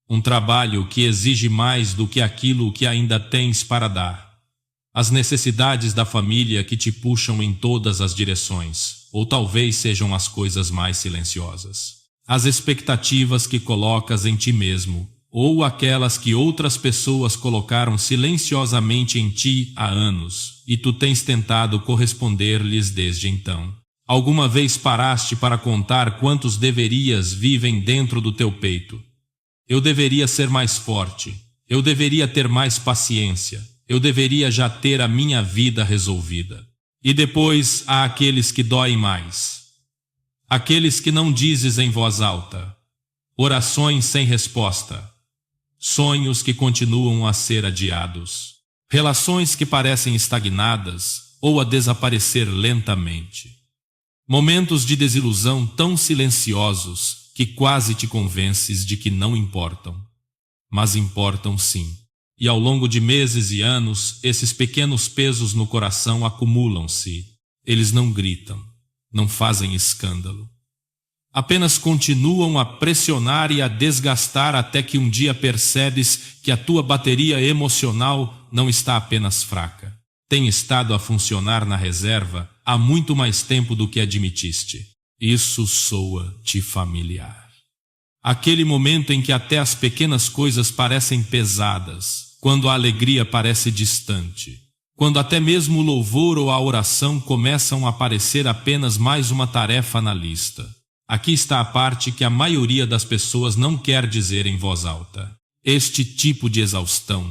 Um trabalho que exige mais do que aquilo que ainda tens para dar. As necessidades da família que te puxam em todas as direções, ou talvez sejam as coisas mais silenciosas. As expectativas que colocas em ti mesmo, ou aquelas que outras pessoas colocaram silenciosamente em ti há anos, e tu tens tentado corresponder-lhes desde então. Alguma vez paraste para contar quantos deverias vivem dentro do teu peito? Eu deveria ser mais forte, eu deveria ter mais paciência, eu deveria já ter a minha vida resolvida. E depois há aqueles que doem mais. Aqueles que não dizes em voz alta. Orações sem resposta. Sonhos que continuam a ser adiados. Relações que parecem estagnadas ou a desaparecer lentamente. Momentos de desilusão tão silenciosos que quase te convences de que não importam. Mas importam sim. E ao longo de meses e anos, esses pequenos pesos no coração acumulam-se. Eles não gritam, não fazem escândalo. Apenas continuam a pressionar e a desgastar até que um dia percebes que a tua bateria emocional não está apenas fraca. Tem estado a funcionar na reserva há muito mais tempo do que admitiste. Isso soa-te familiar. Aquele momento em que até as pequenas coisas parecem pesadas, quando a alegria parece distante, quando até mesmo o louvor ou a oração começam a parecer apenas mais uma tarefa na lista. Aqui está a parte que a maioria das pessoas não quer dizer em voz alta. Este tipo de exaustão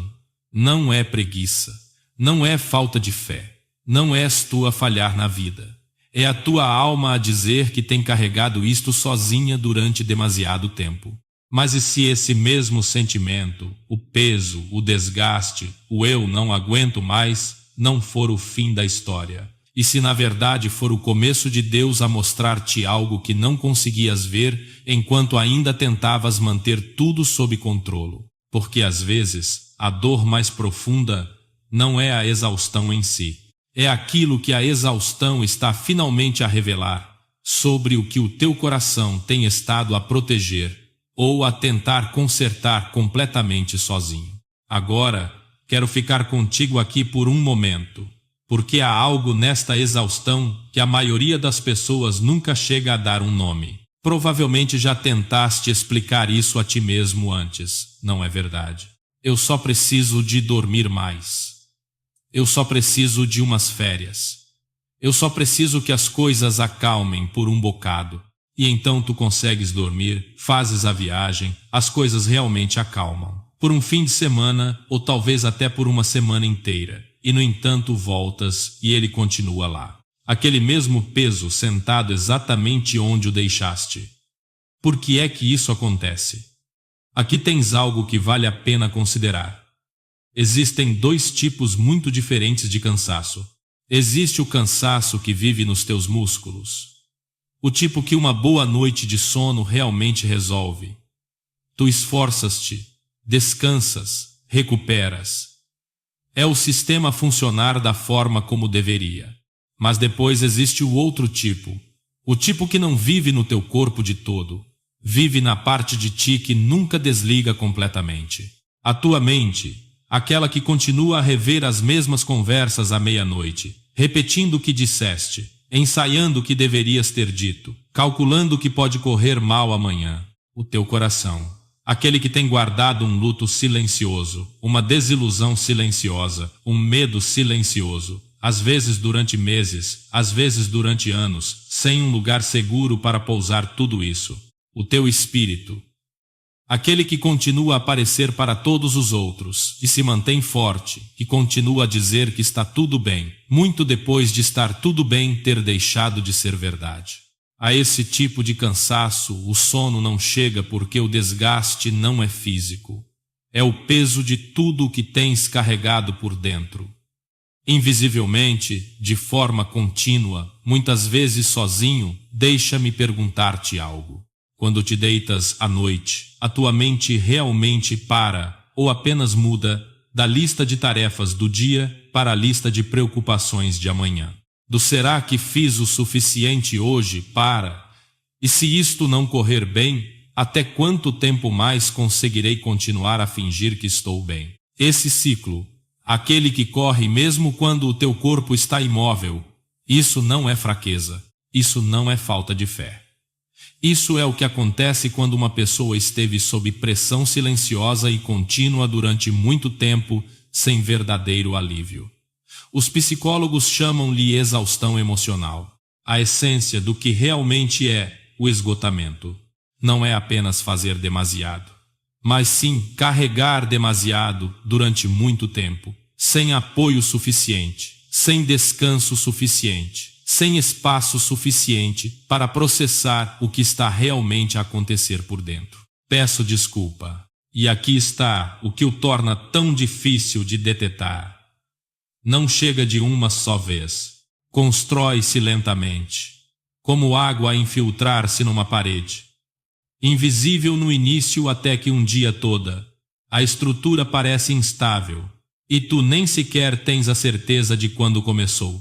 não é preguiça, não é falta de fé, não és tu a falhar na vida. É a tua alma a dizer que tem carregado isto sozinha durante demasiado tempo. Mas e se esse mesmo sentimento, o peso, o desgaste, o eu não aguento mais, não for o fim da história? E se na verdade for o começo de Deus a mostrar-te algo que não conseguias ver enquanto ainda tentavas manter tudo sob controle? Porque às vezes a dor mais profunda não é a exaustão em si. É aquilo que a exaustão está finalmente a revelar, sobre o que o teu coração tem estado a proteger, ou a tentar consertar completamente sozinho. Agora, quero ficar contigo aqui por um momento, porque há algo nesta exaustão que a maioria das pessoas nunca chega a dar um nome. Provavelmente já tentaste explicar isso a ti mesmo antes, não é verdade? Eu só preciso de dormir mais. Eu só preciso de umas férias. Eu só preciso que as coisas acalmem por um bocado. E então tu consegues dormir, fazes a viagem, as coisas realmente acalmam. Por um fim de semana, ou talvez até por uma semana inteira. E no entanto voltas e ele continua lá. Aquele mesmo peso sentado exatamente onde o deixaste. Por que é que isso acontece? Aqui tens algo que vale a pena considerar. Existem dois tipos muito diferentes de cansaço. Existe o cansaço que vive nos teus músculos. O tipo que uma boa noite de sono realmente resolve. Tu esforças-te, descansas, recuperas. É o sistema funcionar da forma como deveria. Mas depois existe o outro tipo. O tipo que não vive no teu corpo de todo. Vive na parte de ti que nunca desliga completamente. A tua mente, aquela que continua a rever as mesmas conversas à meia-noite, repetindo o que disseste, ensaiando o que deverias ter dito, calculando o que pode correr mal amanhã. O teu coração, aquele que tem guardado um luto silencioso, uma desilusão silenciosa, um medo silencioso, às vezes durante meses, às vezes durante anos, sem um lugar seguro para pousar tudo isso. O teu espírito, aquele que continua a aparecer para todos os outros e se mantém forte, que continua a dizer que está tudo bem, muito depois de estar tudo bem ter deixado de ser verdade. A esse tipo de cansaço, o sono não chega porque o desgaste não é físico. É o peso de tudo o que tens carregado por dentro. Invisivelmente, de forma contínua, muitas vezes sozinho, deixa-me perguntar-te algo. Quando te deitas à noite, a tua mente realmente para, ou apenas muda, da lista de tarefas do dia para a lista de preocupações de amanhã. Do será que fiz o suficiente hoje para? E se isto não correr bem, Até quanto tempo mais conseguirei continuar a fingir que estou bem? Esse ciclo, aquele que corre mesmo quando o teu corpo está imóvel, isso não é fraqueza, isso não é falta de fé. Isso é o que acontece quando uma pessoa esteve sob pressão silenciosa e contínua durante muito tempo, sem verdadeiro alívio. Os psicólogos chamam-lhe exaustão emocional. A essência do que realmente é o esgotamento não é apenas fazer demasiado, mas sim carregar demasiado durante muito tempo, sem apoio suficiente, sem descanso suficiente, sem espaço suficiente para processar o que está realmente a acontecer por dentro. Peço desculpa, e aqui está o que o torna tão difícil de detetar. Não chega de uma só vez. Constrói-se lentamente, como água a infiltrar-se numa parede. Invisível no início até que um dia toda, a estrutura parece instável, e tu nem sequer tens a certeza de quando começou.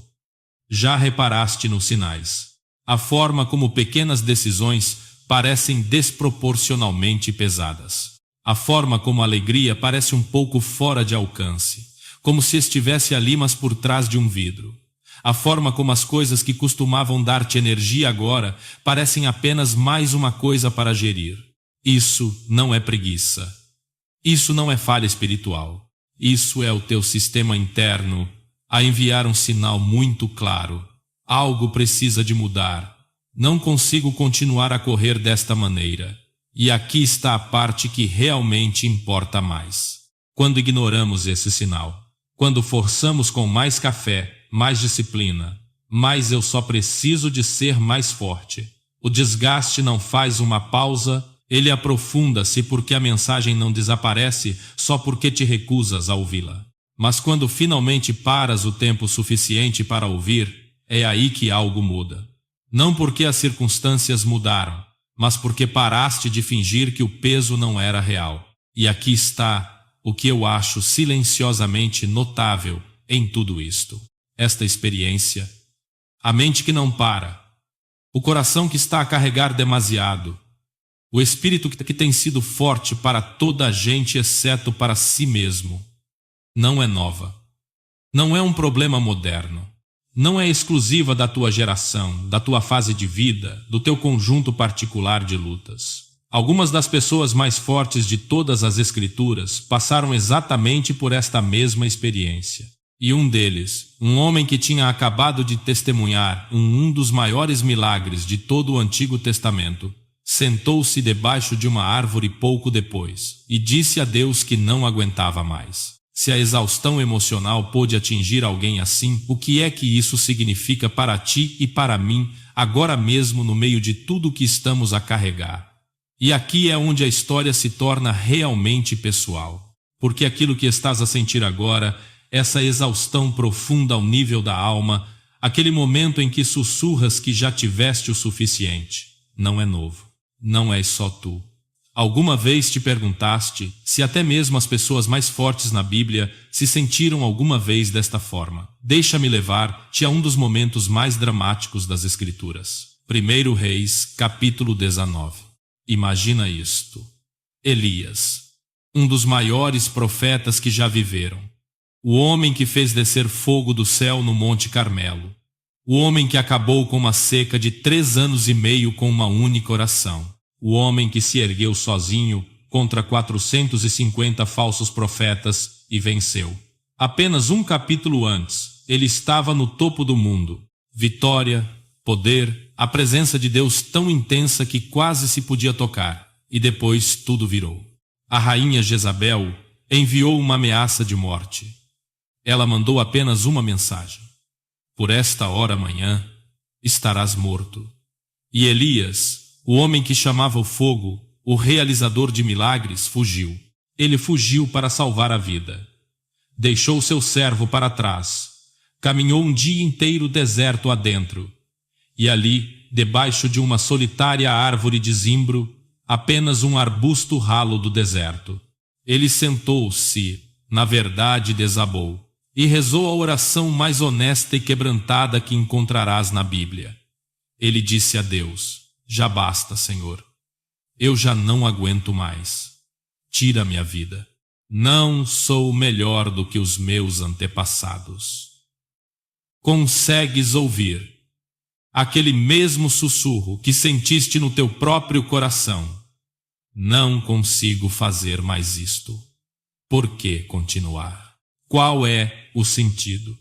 Já reparaste nos sinais. A forma como pequenas decisões parecem desproporcionalmente pesadas. A forma como a alegria parece um pouco fora de alcance, como se estivesse ali mas por trás de um vidro. A forma como as coisas que costumavam dar-te energia agora parecem apenas mais uma coisa para gerir. Isso não é preguiça. Isso não é falha espiritual. Isso é o teu sistema interno a enviar um sinal muito claro. Algo precisa de mudar. Não consigo continuar a correr desta maneira. E aqui está a parte que realmente importa mais. Quando ignoramos esse sinal, quando forçamos com mais café, mais disciplina, mais eu só preciso de ser mais forte. O desgaste não faz uma pausa, ele aprofunda-se porque a mensagem não desaparece só porque te recusas a ouvi-la. Mas quando finalmente paras o tempo suficiente para ouvir, é aí que algo muda. Não porque as circunstâncias mudaram, mas porque paraste de fingir que o peso não era real. E aqui está o que eu acho silenciosamente notável em tudo isto. Esta experiência, a mente que não para, o coração que está a carregar demasiado, o espírito que tem sido forte para toda a gente exceto para si mesmo, não é nova. Não é um problema moderno. Não é exclusiva da tua geração, da tua fase de vida, do teu conjunto particular de lutas. Algumas das pessoas mais fortes de todas as escrituras passaram exatamente por esta mesma experiência. E um deles, um homem que tinha acabado de testemunhar um dos maiores milagres de todo o Antigo Testamento, sentou-se debaixo de uma árvore pouco depois e disse a Deus que não aguentava mais. Se a exaustão emocional pôde atingir alguém assim, o que é que isso significa para ti e para mim, agora mesmo no meio de tudo que estamos a carregar? E aqui é onde a história se torna realmente pessoal, porque aquilo que estás a sentir agora, essa exaustão profunda ao nível da alma, aquele momento em que sussurras que já tiveste o suficiente, não é novo, não és só tu. Alguma vez te perguntaste se até mesmo as pessoas mais fortes na Bíblia se sentiram alguma vez desta forma? Deixa-me levar-te a um dos momentos mais dramáticos das Escrituras. 1 Reis, capítulo 19. Imagina isto. Elias, um dos maiores profetas que já viveram. O homem que fez descer fogo do céu no Monte Carmelo. O homem que acabou com uma seca de 3 anos e meio com uma única oração. O homem que se ergueu sozinho contra 450 falsos profetas e venceu. Apenas um capítulo antes, ele estava no topo do mundo. Vitória, poder, a presença de Deus tão intensa que quase se podia tocar. E depois tudo virou. A rainha Jezabel enviou uma ameaça de morte. Ela mandou apenas uma mensagem: por esta hora amanhã estarás morto. E Elias, o homem que chamava o fogo, o realizador de milagres, fugiu. Ele fugiu para salvar a vida. Deixou seu servo para trás. Caminhou um dia inteiro deserto adentro. E ali, debaixo de uma solitária árvore de zimbro, apenas um arbusto ralo do deserto, ele sentou-se, na verdade desabou, e rezou a oração mais honesta e quebrantada que encontrarás na Bíblia. Ele disse a Deus: já basta, Senhor. Eu já não aguento mais. Tira-me a vida. Não sou melhor do que os meus antepassados. Consegues ouvir aquele mesmo sussurro que sentiste no teu próprio coração? Não consigo fazer mais isto. Por que continuar? Qual é o sentido?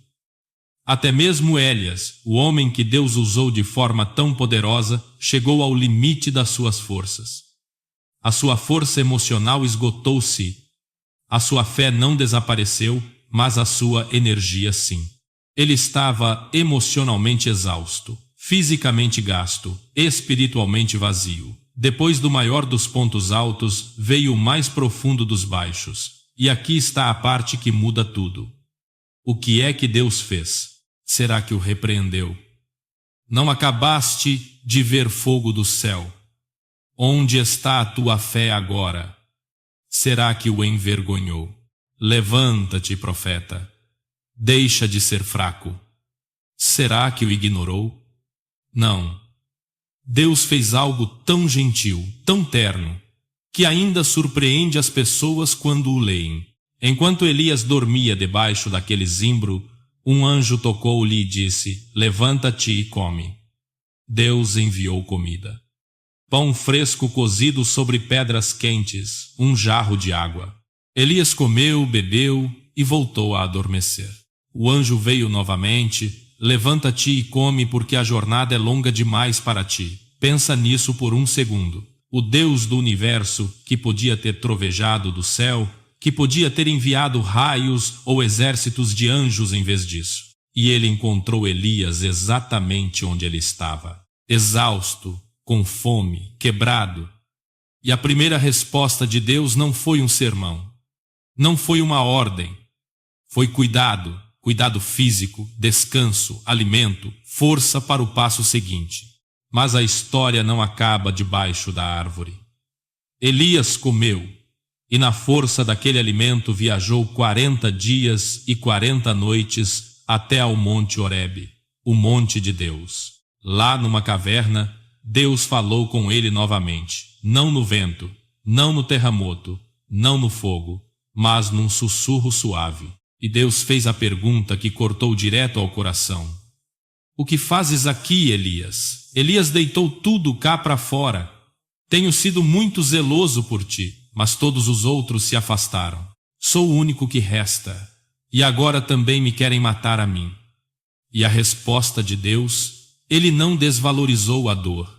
Até mesmo Elias, o homem que Deus usou de forma tão poderosa, chegou ao limite das suas forças. A sua força emocional esgotou-se. A sua fé não desapareceu, mas a sua energia sim. Ele estava emocionalmente exausto, fisicamente gasto, espiritualmente vazio. Depois do maior dos pontos altos, veio o mais profundo dos baixos. E aqui está a parte que muda tudo. O que é que Deus fez? Será que o repreendeu? Não acabaste de ver fogo do céu? Onde está a tua fé agora? Será que o envergonhou? Levanta-te, profeta. Deixa de ser fraco. Será que o ignorou? Não. Deus fez algo tão gentil, tão terno, que ainda surpreende as pessoas quando o leem. Enquanto Elias dormia debaixo daquele zimbro, um anjo tocou-lhe e disse: levanta-te e come. Deus enviou comida. Pão fresco cozido sobre pedras quentes, um jarro de água. Elias comeu, bebeu e voltou a adormecer. O anjo veio novamente: levanta-te e come, porque a jornada é longa demais para ti. Pensa nisso por um segundo. O Deus do universo, que podia ter trovejado do céu, que podia ter enviado raios ou exércitos de anjos em vez disso. E ele encontrou Elias exatamente onde ele estava, exausto, com fome, quebrado. E a primeira resposta de Deus não foi um sermão, não foi uma ordem, foi cuidado, cuidado físico, descanso, alimento, força para o passo seguinte. Mas a história não acaba debaixo da árvore. Elias comeu, e na força daquele alimento viajou 40 dias e 40 noites até ao monte Horebe, o monte de Deus. Lá numa caverna, Deus falou com ele novamente, não no vento, não no terremoto, não no fogo, mas num sussurro suave. E Deus fez a pergunta que cortou direto ao coração: o que fazes aqui, Elias? Elias deitou tudo cá para fora. Tenho sido muito zeloso por ti, mas todos os outros se afastaram. Sou o único que resta, e agora também me querem matar a mim. E a resposta de Deus: ele não desvalorizou a dor.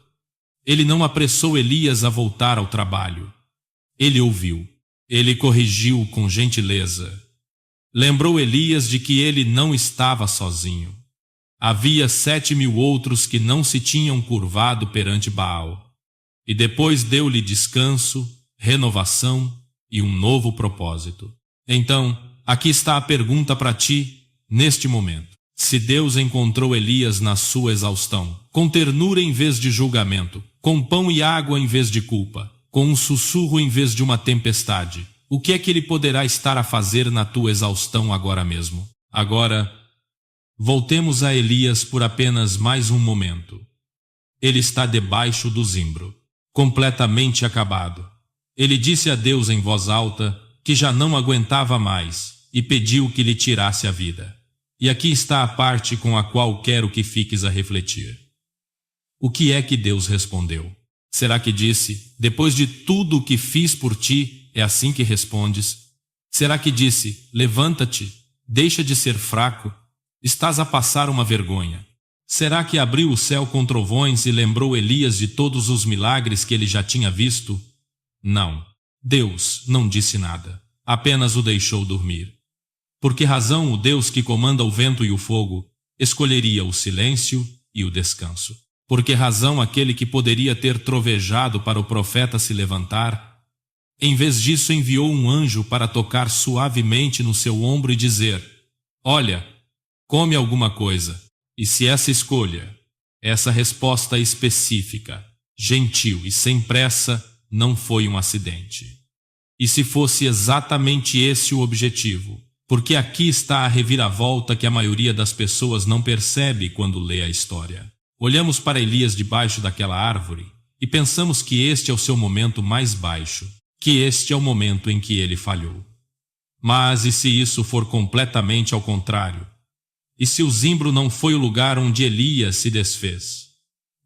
Ele não apressou Elias a voltar ao trabalho. Ele ouviu. Ele corrigiu com gentileza. Lembrou Elias de que ele não estava sozinho. Havia 7.000 outros que não se tinham curvado perante Baal. E depois deu-lhe descanso, renovação e um novo propósito. Então, aqui está a pergunta para ti, neste momento. Se Deus encontrou Elias na sua exaustão, com ternura em vez de julgamento, com pão e água em vez de culpa, com um sussurro em vez de uma tempestade, o que é que ele poderá estar a fazer na tua exaustão agora mesmo? Agora, voltemos a Elias por apenas mais um momento. Ele está debaixo do zimbro, completamente acabado. Ele disse a Deus em voz alta que já não aguentava mais e pediu que lhe tirasse a vida. E aqui está a parte com a qual quero que fiques a refletir. O que é que Deus respondeu? Será que disse: depois de tudo o que fiz por ti, é assim que respondes? Será que disse: levanta-te, deixa de ser fraco, estás a passar uma vergonha? Será que abriu o céu com trovões e lembrou Elias de todos os milagres que ele já tinha visto? Não. Deus não disse nada, apenas o deixou dormir. Por que razão o Deus que comanda o vento e o fogo escolheria o silêncio e o descanso? Por que razão aquele que poderia ter trovejado para o profeta se levantar, em vez disso enviou um anjo para tocar suavemente no seu ombro e dizer: olha, come alguma coisa? E se essa escolha, essa resposta específica, gentil e sem pressa, não foi um acidente? E se fosse exatamente esse o objetivo? Porque aqui está a reviravolta que a maioria das pessoas não percebe quando lê a história. Olhamos para Elias debaixo daquela árvore e pensamos que este é o seu momento mais baixo, que este é o momento em que ele falhou. Mas e se isso for completamente ao contrário? E se o zimbro não foi o lugar onde Elias se desfez,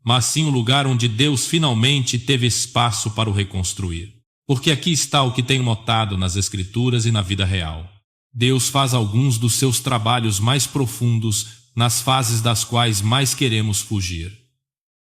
mas sim o lugar onde Deus finalmente teve espaço para o reconstruir? Porque aqui está o que tenho notado nas Escrituras e na vida real. Deus faz alguns dos seus trabalhos mais profundos nas fases das quais mais queremos fugir.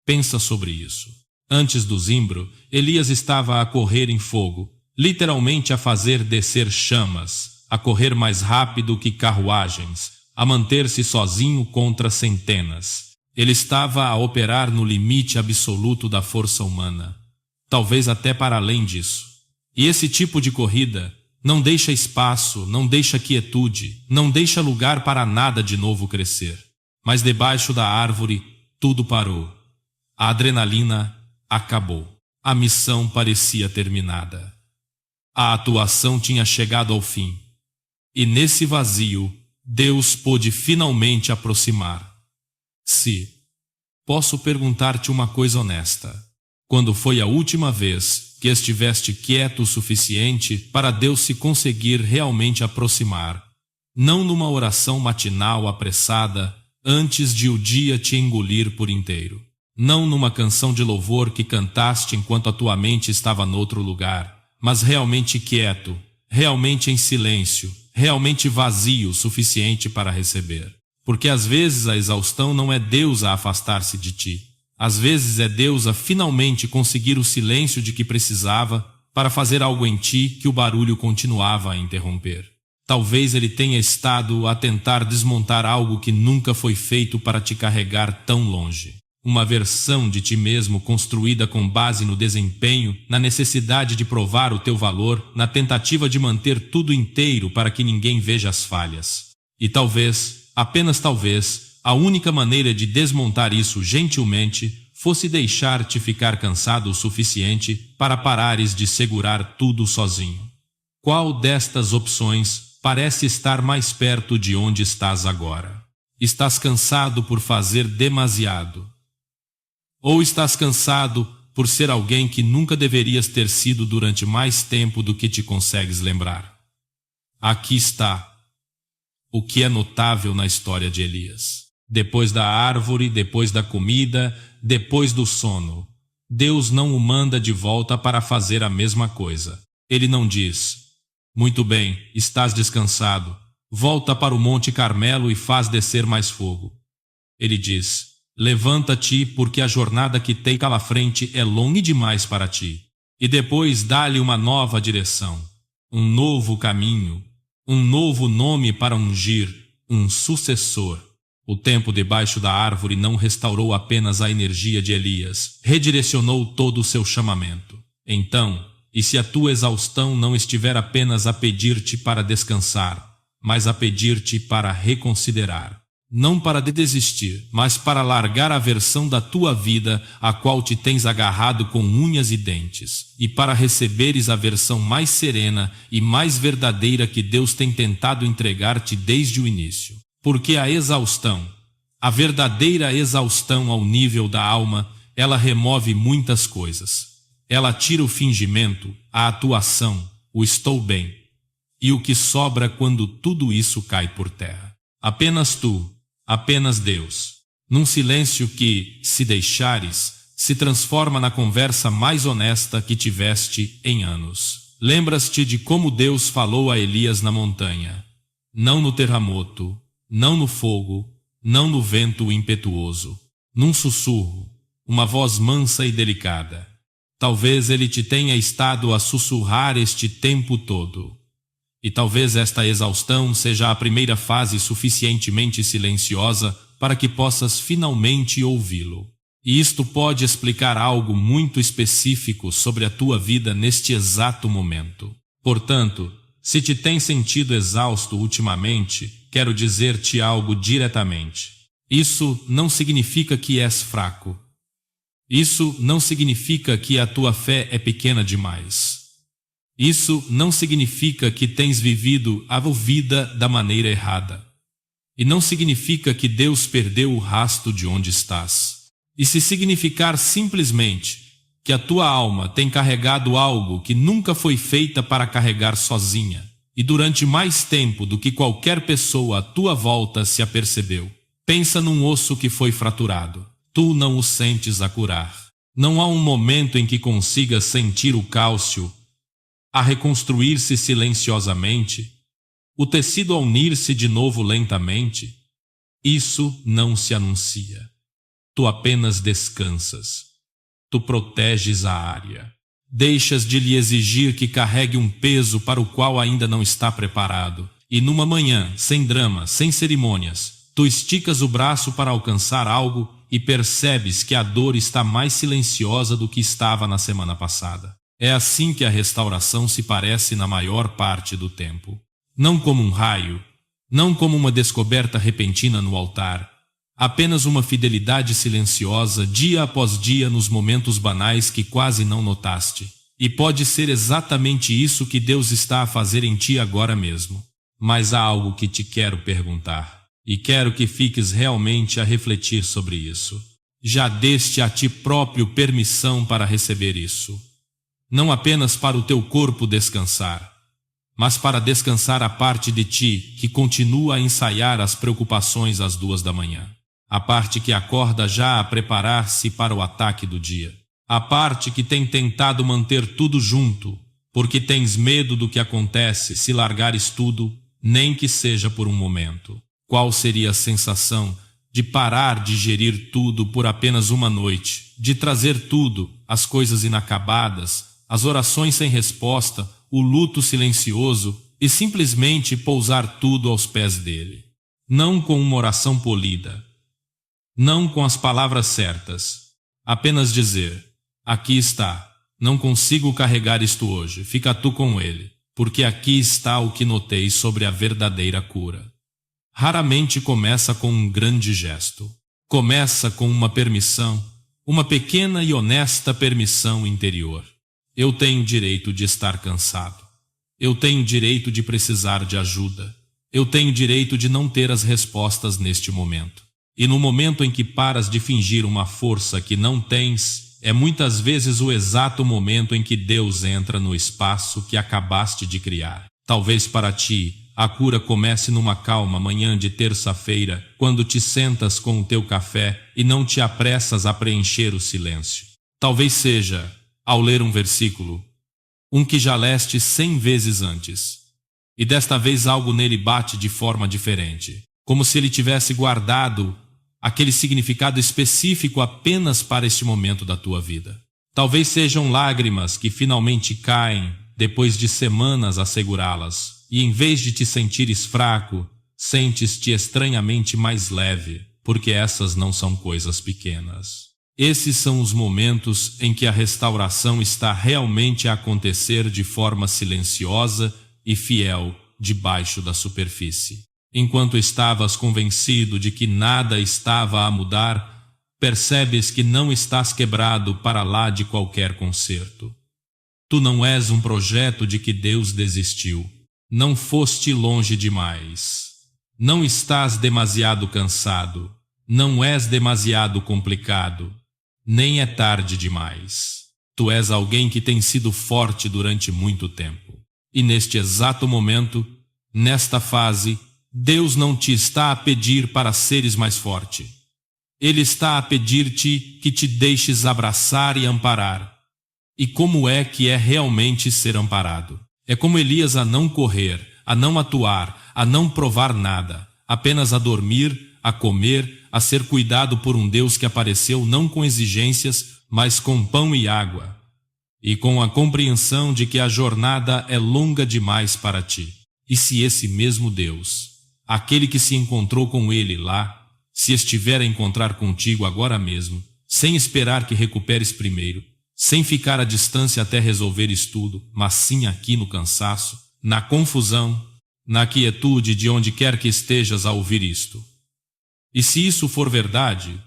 Pensa sobre isso. Antes do zimbro, Elias estava a correr em fogo, literalmente a fazer descer chamas, a correr mais rápido que carruagens, a manter-se sozinho contra centenas. Ele estava a operar no limite absoluto da força humana, talvez até para além disso. E esse tipo de corrida não deixa espaço, não deixa quietude, não deixa lugar para nada de novo crescer. Mas debaixo da árvore, tudo parou. A adrenalina acabou. A missão parecia terminada. A atuação tinha chegado ao fim. E nesse vazio, Deus pôde finalmente aproximar. Se posso perguntar-te uma coisa honesta: quando foi a última vez que estiveste quieto o suficiente para Deus se conseguir realmente aproximar, não numa oração matinal apressada antes de o dia te engolir por inteiro, não numa canção de louvor que cantaste enquanto a tua mente estava noutro lugar, mas realmente quieto, realmente em silêncio, realmente vazio o suficiente para receber? Porque às vezes a exaustão não é Deus a afastar-se de ti. Às vezes é Deus a finalmente conseguir o silêncio de que precisava para fazer algo em ti que o barulho continuava a interromper. Talvez ele tenha estado a tentar desmontar algo que nunca foi feito para te carregar tão longe. Uma versão de ti mesmo construída com base no desempenho, na necessidade de provar o teu valor, na tentativa de manter tudo inteiro para que ninguém veja as falhas. E talvez, apenas talvez, a única maneira de desmontar isso gentilmente fosse deixar-te ficar cansado o suficiente para parares de segurar tudo sozinho. Qual destas opções parece estar mais perto de onde estás agora? Estás cansado por fazer demasiado? Ou estás cansado por ser alguém que nunca deverias ter sido durante mais tempo do que te consegues lembrar? Aqui está o que é notável na história de Elias. Depois da árvore, depois da comida, depois do sono, Deus não o manda de volta para fazer a mesma coisa. Ele não diz: muito bem, estás descansado, volta para o Monte Carmelo e faz descer mais fogo. Ele diz: levanta-te, porque a jornada que tem pela frente é longa demais para ti. E depois dá-lhe uma nova direção, um novo caminho, um novo nome para ungir, um sucessor. O tempo debaixo da árvore não restaurou apenas a energia de Elias, redirecionou todo o seu chamamento. Então, e se a tua exaustão não estiver apenas a pedir-te para descansar, mas a pedir-te para reconsiderar, não para desistir, mas para largar a versão da tua vida a qual te tens agarrado com unhas e dentes, e para receberes a versão mais serena e mais verdadeira que Deus tem tentado entregar-te desde o início. Porque a exaustão, a verdadeira exaustão ao nível da alma, ela remove muitas coisas. Ela tira o fingimento, a atuação, o estou bem. E o que sobra quando tudo isso cai por terra? Apenas tu, apenas Deus. Num silêncio que, se deixares, se transforma na conversa mais honesta que tiveste em anos. Lembras-te de como Deus falou a Elias na montanha, não no terremoto, não no fogo, não no vento impetuoso, num sussurro, uma voz mansa e delicada. Talvez ele te tenha estado a sussurrar este tempo todo. E talvez esta exaustão seja a primeira fase suficientemente silenciosa para que possas finalmente ouvi-lo. E isto pode explicar algo muito específico sobre a tua vida neste exato momento. Portanto, se te tens sentido exausto ultimamente, quero dizer-te algo diretamente. Isso não significa que és fraco. Isso não significa que a tua fé é pequena demais. Isso não significa que tens vivido a vida da maneira errada. E não significa que Deus perdeu o rastro de onde estás. E se significar simplesmente que a tua alma tem carregado algo que nunca foi feita para carregar sozinha, e durante mais tempo do que qualquer pessoa à tua volta se apercebeu. Pensa num osso que foi fraturado. Tu não o sentes a curar. Não há um momento em que consigas sentir o cálcio a reconstruir-se silenciosamente, o tecido a unir-se de novo lentamente. Isso não se anuncia. Tu apenas descansas. Tu proteges a área. Deixas de lhe exigir que carregue um peso para o qual ainda não está preparado. E numa manhã, sem drama, sem cerimônias, tu esticas o braço para alcançar algo e percebes que a dor está mais silenciosa do que estava na semana passada. É assim que a restauração se parece na maior parte do tempo. Não como um raio, não como uma descoberta repentina no altar, apenas uma fidelidade silenciosa dia após dia nos momentos banais que quase não notaste. E pode ser exatamente isso que Deus está a fazer em ti agora mesmo. Mas há algo que te quero perguntar, e quero que fiques realmente a refletir sobre isso. Já deste a ti próprio permissão para receber isso. Não apenas para o teu corpo descansar, mas para descansar a parte de ti que continua a ensaiar as preocupações às 2 da manhã. A parte que acorda já a preparar-se para o ataque do dia. A parte que tem tentado manter tudo junto, porque tens medo do que acontece se largares tudo, nem que seja por um momento. Qual seria a sensação de parar de gerir tudo por apenas uma noite, de trazer tudo, as coisas inacabadas, as orações sem resposta, o luto silencioso, e simplesmente pousar tudo aos pés dele? Não com uma oração polida, não com as palavras certas, apenas dizer: aqui está, não consigo carregar isto hoje, fica tu com ele, porque aqui está o que notei sobre a verdadeira cura. Raramente começa com um grande gesto. Começa com uma permissão, uma pequena e honesta permissão interior. Eu tenho direito de estar cansado. Eu tenho direito de precisar de ajuda. Eu tenho direito de não ter as respostas neste momento. E no momento em que paras de fingir uma força que não tens, é muitas vezes o exato momento em que Deus entra no espaço que acabaste de criar. Talvez para ti, a cura comece numa calma manhã de terça-feira, quando te sentas com o teu café e não te apressas a preencher o silêncio. Talvez seja ao ler um versículo, um que já leste 100 vezes antes, e desta vez algo nele bate de forma diferente, como se ele tivesse guardado aquele significado específico apenas para este momento da tua vida. Talvez sejam lágrimas que finalmente caem depois de semanas a segurá-las, e em vez de te sentires fraco, sentes-te estranhamente mais leve, porque essas não são coisas pequenas. Esses são os momentos em que a restauração está realmente a acontecer de forma silenciosa e fiel debaixo da superfície. Enquanto estavas convencido de que nada estava a mudar, percebes que não estás quebrado para lá de qualquer conserto. Tu não és um projeto de que Deus desistiu. Não foste longe demais. Não estás demasiado cansado. Não és demasiado complicado. Nem é tarde demais. Tu és alguém que tem sido forte durante muito tempo. E neste exato momento, nesta fase, Deus não te está a pedir para seres mais forte. Ele está a pedir-te que te deixes abraçar e amparar. E como é que é realmente ser amparado? É como Elias a não correr, a não atuar, a não provar nada, apenas a dormir, a comer, a ser cuidado por um Deus que apareceu não com exigências, mas com pão e água, e com a compreensão de que a jornada é longa demais para ti. E se esse mesmo Deus, aquele que se encontrou com ele lá, se estiver a encontrar contigo agora mesmo, sem esperar que recuperes primeiro, sem ficar à distância até resolveres tudo, mas sim aqui no cansaço, na confusão, na quietude de onde quer que estejas a ouvir isto. E se isso for verdade,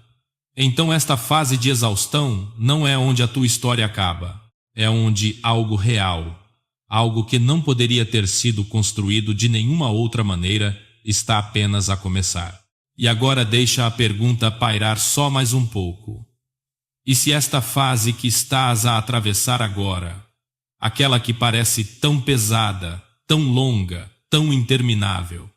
então esta fase de exaustão não é onde a tua história acaba, é onde algo real, algo que não poderia ter sido construído de nenhuma outra maneira, está apenas a começar. E agora deixa a pergunta pairar só mais um pouco. E se esta fase que estás a atravessar agora, aquela que parece tão pesada, tão longa, tão interminável,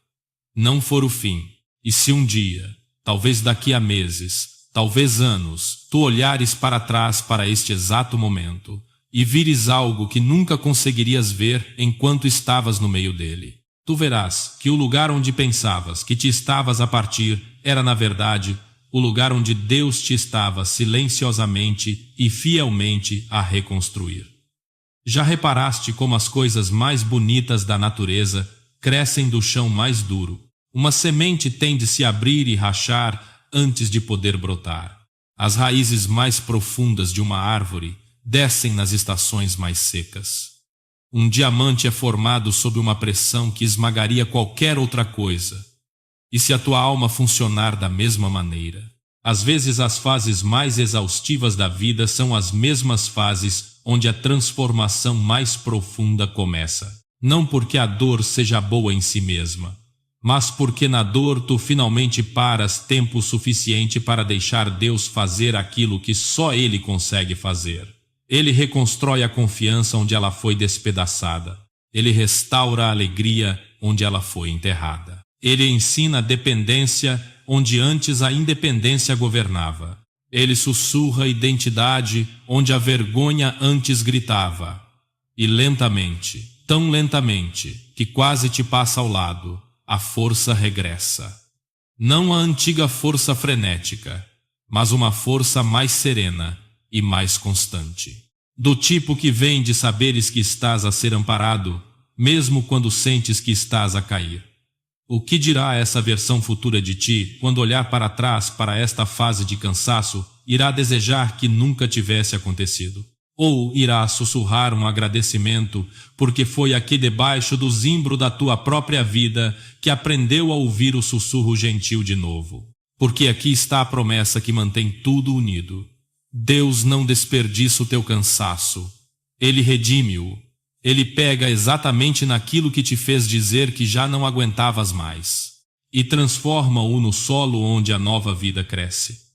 não for o fim, e se um dia, talvez daqui a meses, talvez anos, tu olhares para trás para este exato momento e vires algo que nunca conseguirias ver enquanto estavas no meio dele, tu verás que o lugar onde pensavas que te estavas a partir era, na verdade, o lugar onde Deus te estava silenciosamente e fielmente a reconstruir. Já reparaste como as coisas mais bonitas da natureza crescem do chão mais duro? Uma semente tem de se abrir e rachar antes de poder brotar. As raízes mais profundas de uma árvore descem nas estações mais secas. Um diamante é formado sob uma pressão que esmagaria qualquer outra coisa. E se a tua alma funcionar da mesma maneira? Às vezes as fases mais exaustivas da vida são as mesmas fases onde a transformação mais profunda começa. Não porque a dor seja boa em si mesma, mas porque na dor tu finalmente paras tempo suficiente para deixar Deus fazer aquilo que só Ele consegue fazer. Ele reconstrói a confiança onde ela foi despedaçada. Ele restaura a alegria onde ela foi enterrada. Ele ensina a dependência onde antes a independência governava. Ele sussurra a identidade onde a vergonha antes gritava. E lentamente, tão lentamente, que quase te passa ao lado, a força regressa. Não a antiga força frenética, mas uma força mais serena e mais constante. Do tipo que vem de saberes que estás a ser amparado, mesmo quando sentes que estás a cair. O que dirá essa versão futura de ti quando olhar para trás para esta fase de cansaço? Irá desejar que nunca tivesse acontecido? Ou irá sussurrar um agradecimento porque foi aqui debaixo do zimbro da tua própria vida que aprendeu a ouvir o sussurro gentil de novo? Porque aqui está a promessa que mantém tudo unido. Deus não desperdiça o teu cansaço. Ele redime-o. Ele pega exatamente naquilo que te fez dizer que já não aguentavas mais e transforma-o no solo onde a nova vida cresce.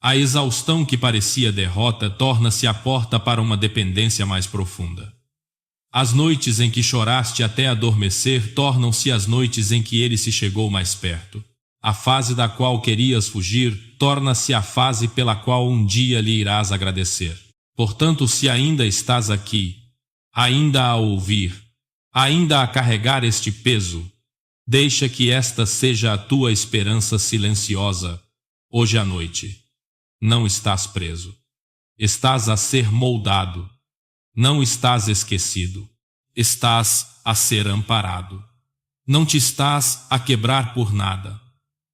A exaustão que parecia derrota torna-se a porta para uma dependência mais profunda. As noites em que choraste até adormecer tornam-se as noites em que ele se chegou mais perto. A fase da qual querias fugir torna-se a fase pela qual um dia lhe irás agradecer. Portanto, se ainda estás aqui, ainda a ouvir, ainda a carregar este peso, deixa que esta seja a tua esperança silenciosa hoje à noite. Não estás preso. Estás a ser moldado. Não estás esquecido. Estás a ser amparado. Não te estás a quebrar por nada.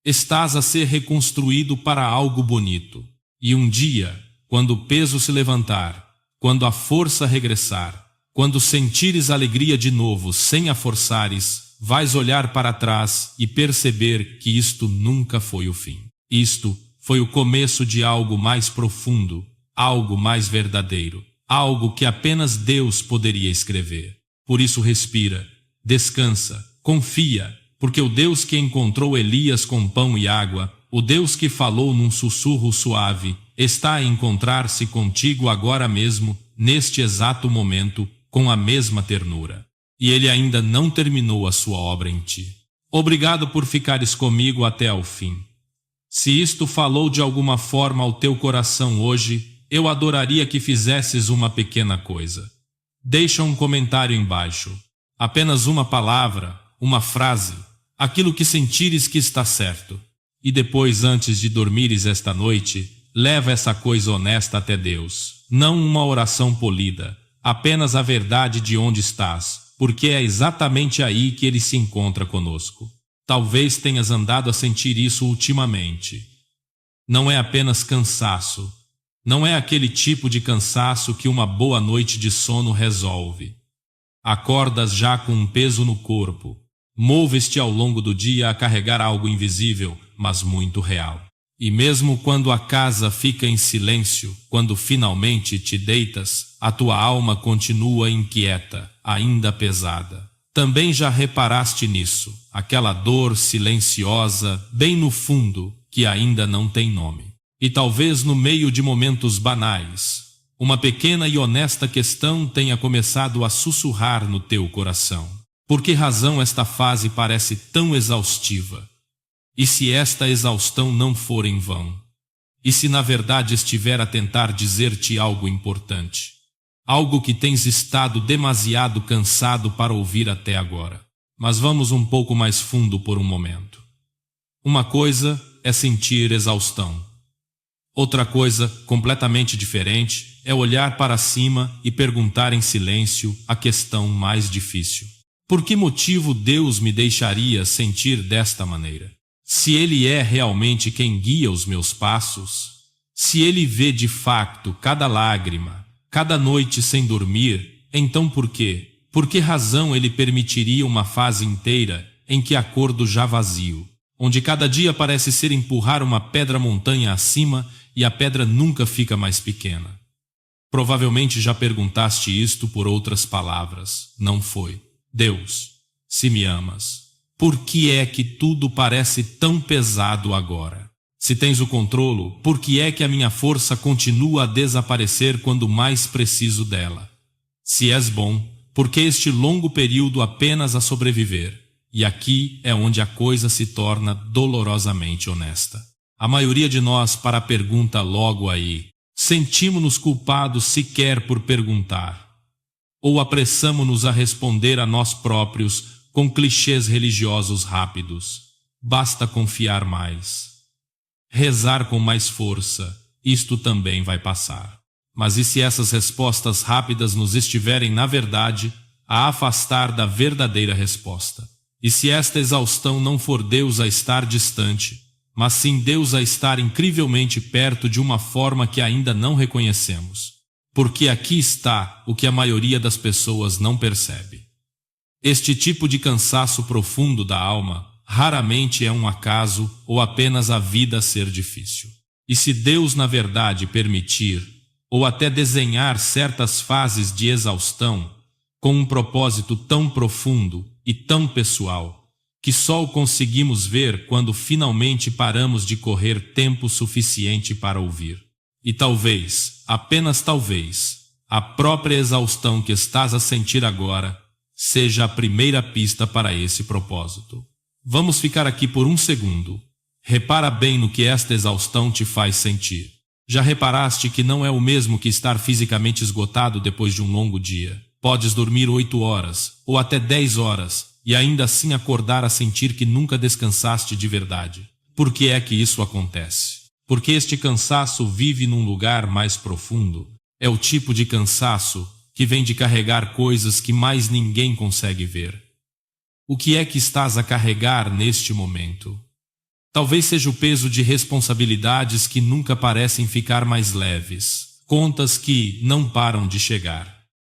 Estás a ser reconstruído para algo bonito. E um dia, quando o peso se levantar, quando a força regressar, quando sentires alegria de novo sem a forçares, vais olhar para trás e perceber que isto nunca foi o fim. Isto foi o começo de algo mais profundo, algo mais verdadeiro, algo que apenas Deus poderia escrever. Por isso respira, descansa, confia, porque o Deus que encontrou Elias com pão e água, o Deus que falou num sussurro suave, está a encontrar-se contigo agora mesmo, neste exato momento, com a mesma ternura. E ele ainda não terminou a sua obra em ti. Obrigado por ficares comigo até ao fim. Se isto falou de alguma forma ao teu coração hoje, eu adoraria que fizesses uma pequena coisa. Deixa um comentário embaixo. Apenas uma palavra, uma frase, aquilo que sentires que está certo. E depois, antes de dormires esta noite, leva essa coisa honesta até Deus. Não uma oração polida, apenas a verdade de onde estás, porque é exatamente aí que ele se encontra conosco. Talvez tenhas andado a sentir isso ultimamente. Não é apenas cansaço. Não é aquele tipo de cansaço que uma boa noite de sono resolve. Acordas já com um peso no corpo. Moves-te ao longo do dia a carregar algo invisível, mas muito real. E mesmo quando a casa fica em silêncio, quando finalmente te deitas, a tua alma continua inquieta, ainda pesada. Também já reparaste nisso, aquela dor silenciosa, bem no fundo, que ainda não tem nome. E talvez no meio de momentos banais, uma pequena e honesta questão tenha começado a sussurrar no teu coração. Por que razão esta fase parece tão exaustiva? E se esta exaustão não for em vão? E se na verdade estiver a tentar dizer-te algo importante? Algo que tens estado demasiado cansado para ouvir até agora. Mas vamos um pouco mais fundo por um momento. Uma coisa é sentir exaustão. Outra coisa, completamente diferente, é olhar para cima e perguntar em silêncio a questão mais difícil. Por que motivo Deus me deixaria sentir desta maneira? Se Ele é realmente quem guia os meus passos, se Ele vê de facto cada lágrima, cada noite sem dormir, então por quê? Por que razão Ele permitiria uma fase inteira em que acordo já vazio, onde cada dia parece ser empurrar uma pedra montanha acima e a pedra nunca fica mais pequena? Provavelmente já perguntaste isto por outras palavras, não foi? Deus, se me amas, por que é que tudo parece tão pesado agora? Se tens o controlo, por que é que a minha força continua a desaparecer quando mais preciso dela? Se és bom, por que este longo período apenas a sobreviver? E aqui é onde a coisa se torna dolorosamente honesta. A maioria de nós para a pergunta logo aí. Sentimos-nos culpados sequer por perguntar. Ou apressamo-nos a responder a nós próprios com clichês religiosos rápidos. Basta confiar mais. Rezar com mais força, isto também vai passar. Mas e se essas respostas rápidas nos estiverem, na verdade, a afastar da verdadeira resposta? E se esta exaustão não for Deus a estar distante, mas sim Deus a estar incrivelmente perto de uma forma que ainda não reconhecemos? Porque aqui está o que a maioria das pessoas não percebe. Este tipo de cansaço profundo da alma raramente é um acaso ou apenas a vida ser difícil. E se Deus na verdade permitir, ou até desenhar certas fases de exaustão, com um propósito tão profundo e tão pessoal, que só o conseguimos ver quando finalmente paramos de correr tempo suficiente para ouvir. E talvez, apenas talvez, a própria exaustão que estás a sentir agora seja a primeira pista para esse propósito. Vamos ficar aqui por um segundo. Repara bem no que esta exaustão te faz sentir. Já reparaste que não é o mesmo que estar fisicamente esgotado depois de um longo dia? Podes dormir 8 horas, ou até 10 horas, e ainda assim acordar a sentir que nunca descansaste de verdade. Por que é que isso acontece? Porque este cansaço vive num lugar mais profundo. É o tipo de cansaço que vem de carregar coisas que mais ninguém consegue ver. O que é que estás a carregar neste momento? Talvez seja o peso de responsabilidades que nunca parecem ficar mais leves, contas que não param de chegar.